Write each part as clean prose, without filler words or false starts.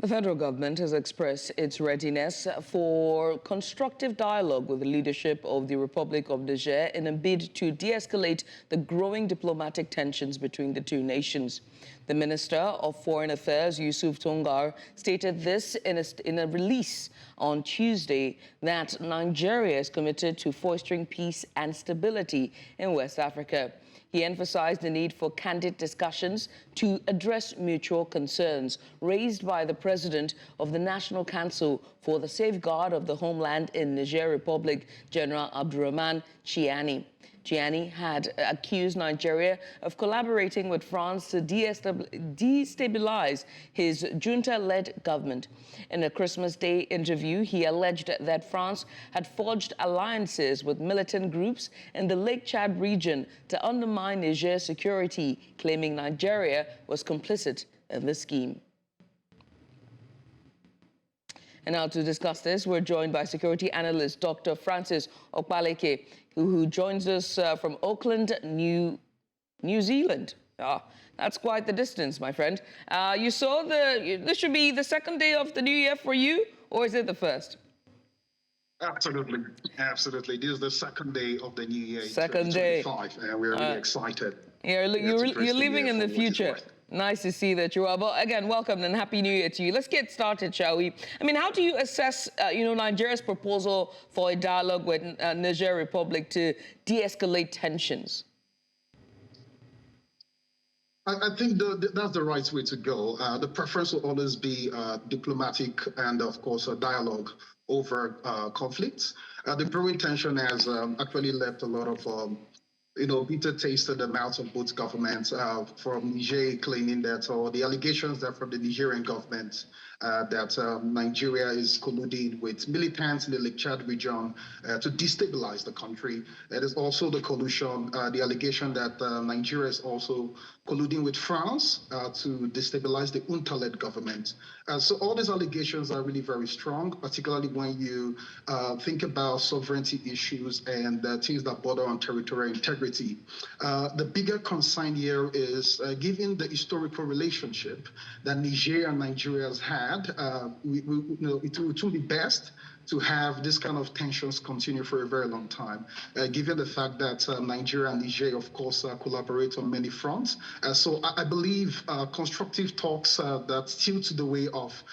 The federal government has expressed its readiness for constructive dialogue with the leadership of the Republic of Niger in a bid to de-escalate the growing diplomatic tensions between the two nations. The Minister of Foreign Affairs, Yusuf Tuggar, stated this in a release on Tuesday that Nigeria is committed to fostering peace and stability in West Africa. He emphasized the need for candid discussions to address mutual concerns raised by the president of the National Council for the Safeguard of the Homeland in Niger Republic, General Abdourahmane Tchiani. Tchiani had accused Nigeria of collaborating with France to destabilize his junta-led government. In a Christmas Day interview, he alleged that France had forged alliances with militant groups in the Lake Chad region to undermine Niger's security, claiming Nigeria was complicit in the scheme. And now to discuss this, we're joined by security analyst Dr. Francis Okpaleke, who joins us from Auckland, New Zealand. That's quite the distance, my friend. You saw this should be the second day of the new year for you, or is it the first? Absolutely, absolutely. This is the second day of the new year. Second day. We're really excited. You're living in the future. Nice to see that you are. But again, welcome and Happy New Year to you. Let's get started, shall we? I mean, how do you assess, Nigeria's proposal for a dialogue with Niger Republic to de-escalate tensions? I think that's the right way to go. The preference will always be diplomatic and, of course, a dialogue over conflicts. The growing tension has actually left a lot of bitter taste in the mouths of both governments, from Niger claiming that, or the allegations that from the Nigerian government that Nigeria is colluding with militants in the Lake Chad region to destabilize the country. There is also the collusion, the allegation that Nigeria is also colluding with France to destabilize the junta-led government. So all these allegations are really very strong, particularly when you think about sovereignty issues and things that border on territorial integrity. The bigger concern here is, given the historical relationship that Niger and Nigeria has had, it would be best to have this kind of tensions continue for a very long time, given the fact that Nigeria and Niger, of course, collaborate on many fronts. So I believe constructive talks that tilt to the way of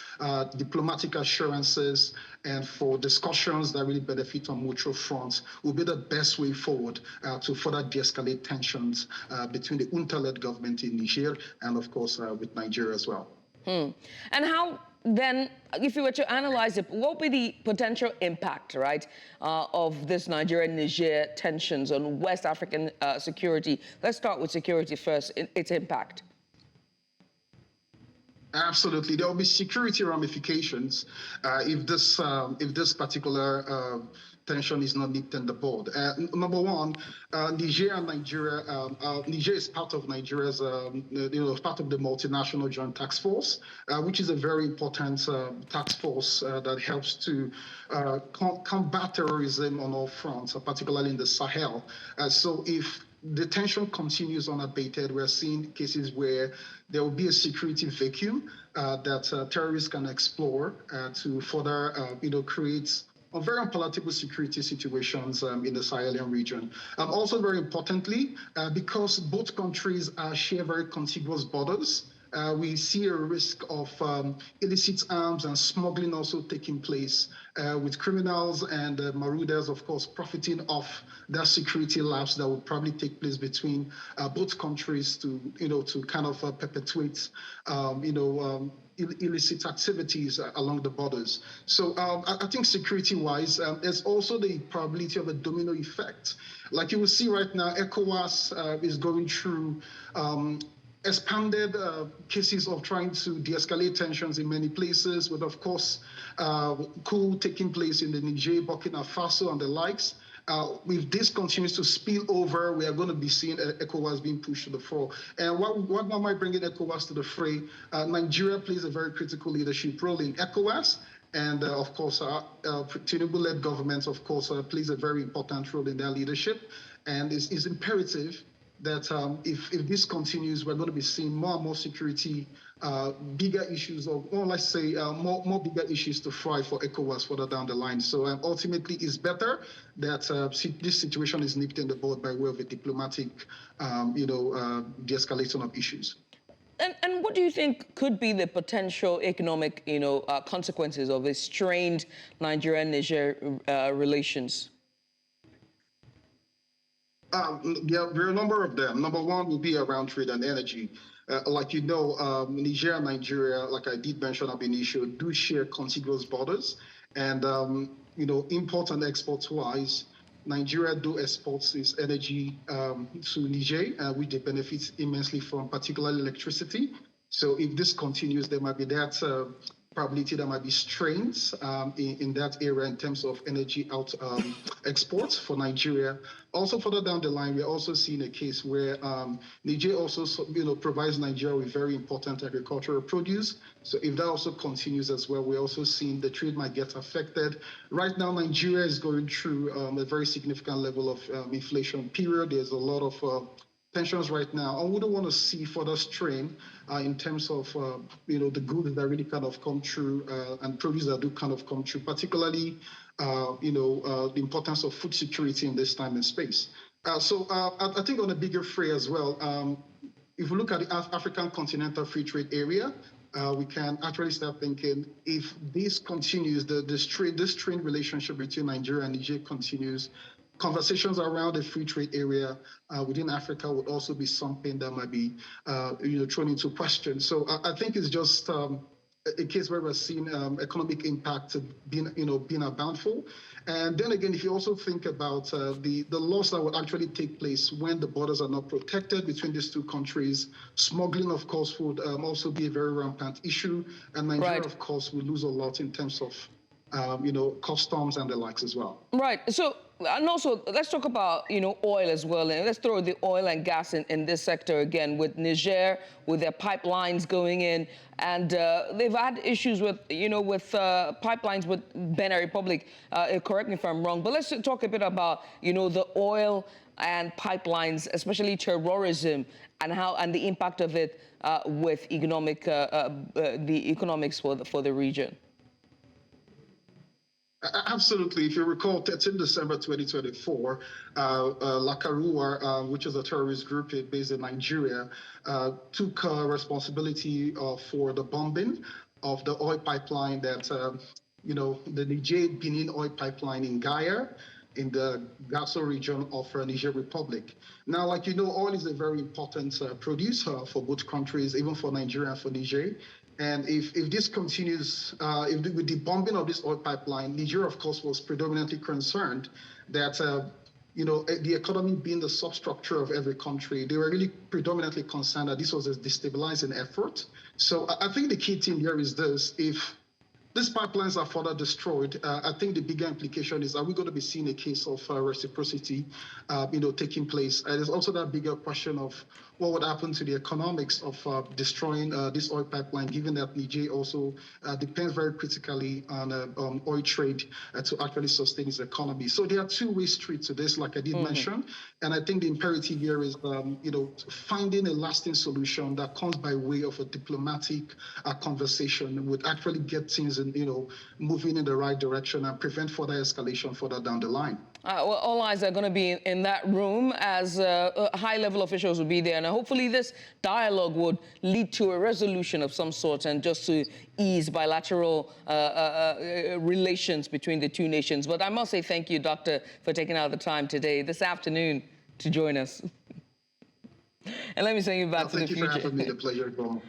diplomatic assurances and for discussions that really benefit on mutual fronts will be the best way forward to further de-escalate tensions between the junta-led government in Niger and, of course, with Nigeria as well. And how then, if you were to analyze it, what would be the potential impact, right, of this Nigeria-Niger tensions on West African security? Let's start with security first, its impact. Absolutely, there will be security ramifications if this particular tension is not nipped in the bud. Number one, Niger and Nigeria. Niger is part of Nigeria's, part of the multinational joint task force, which is a very important task force that helps to combat terrorism on all fronts, particularly in the Sahel. So if the tension continues unabated, we're seeing cases where there will be a security vacuum that terrorists can explore to further, create very unpalatable security situations in the Sahelian region. Also, very importantly, because both countries share very contiguous borders, we see a risk of illicit arms and smuggling also taking place, with criminals and marauders, of course, profiting off that security lapse that would probably take place between both countries to kind of perpetuate, illicit activities along the borders. So I think security-wise, there's also the probability of a domino effect. Like you will see right now, ECOWAS is going through expanded cases of trying to de-escalate tensions in many places, with, of course, coup taking place in the Niger, Burkina Faso, and the likes. If this continues to spill over, we are going to be seeing ECOWAS being pushed to the fore. And what might bring in ECOWAS to the fray? Nigeria plays a very critical leadership role in ECOWAS. And of course, Tinubu-led government, of course, plays a very important role in their leadership. And it's imperative that if this continues, we're going to be seeing more and more security, bigger issues, or let's say more bigger issues to fry for ECOWAS further down the line. So ultimately, it's better that this situation is nipped in the bud by way of a diplomatic, de-escalation of issues. And what do you think could be the potential economic, consequences of a strained Nigeria-Niger relations? There are a number of them. Number one will be around trade and energy. Niger and Nigeria, like I did mention up initially, do share contiguous borders. And, import and exports-wise, Nigeria do exports its energy to Niger, which they benefit immensely from, particularly electricity. So if this continues, there might be that probability there might be strains in that area in terms of energy exports for Nigeria. Also, further down the line, we're also seeing a case where Niger also, provides Nigeria with very important agricultural produce. So if that also continues as well, we're also seeing the trade might get affected. Right now, Nigeria is going through a very significant level of inflation period. There's a lot of tensions right now. I wouldn't want to see further strain in terms of, the goods that really kind of come through and produce that do kind of come through, particularly, the importance of food security in this time and space. So I think on a bigger fray as well, if we look at the African Continental Free Trade Area, we can actually start thinking if this continues, this trade relationship between Nigeria and Niger continues, conversations around the free trade area within Africa would also be something that might be, thrown into question. So I think it's just a case where we're seeing economic impact being a bountiful. And then again, if you also think about the loss that would actually take place when the borders are not protected between these two countries, smuggling, of course, would also be a very rampant issue. And Nigeria, of course, will lose a lot in terms of, customs and the likes as well. Right. So, and also, let's talk about, oil as well. And let's throw the oil and gas in this sector again with Niger, with their pipelines going in. And they've had issues with, with pipelines with Benin Republic. Correct me if I'm wrong. But let's talk a bit about, the oil and pipelines, especially terrorism, and the impact of it with the economics for the region. Absolutely. If you recall, 13 December 2024, Lakarua, which is a terrorist group based in Nigeria, took responsibility for the bombing of the oil pipeline that, the Niger-Benin oil pipeline in Gaya, in the Gasso region of Niger Republic. Now, oil is a very important producer for both countries, even for Nigeria and for Niger. And if this continues, with the bombing of this oil pipeline, Nigeria, of course, was predominantly concerned that, the economy being the substructure of every country, they were really predominantly concerned that this was a destabilizing effort. So I think the key thing here is this: if these pipelines are further destroyed, I think the bigger implication is, are we going to be seeing a case of reciprocity, taking place? And there's also that bigger question of what would happen to the economics of destroying this oil pipeline, given that Niger also depends very critically on oil trade to actually sustain its economy. So there are two-way streets to this, like I did mention. And I think the imperative here is, finding a lasting solution that comes by way of a diplomatic conversation would actually get things, moving in the right direction and prevent further escalation further down the line. Well, all eyes are going to be in that room as high-level officials will be there. And hopefully this dialogue would lead to a resolution of some sort and just to ease bilateral relations between the two nations. But I must say thank you, Doctor, for taking out the time today, this afternoon, to join us. And let me send you back to the future. Thank you for having me. The pleasure, Bomo.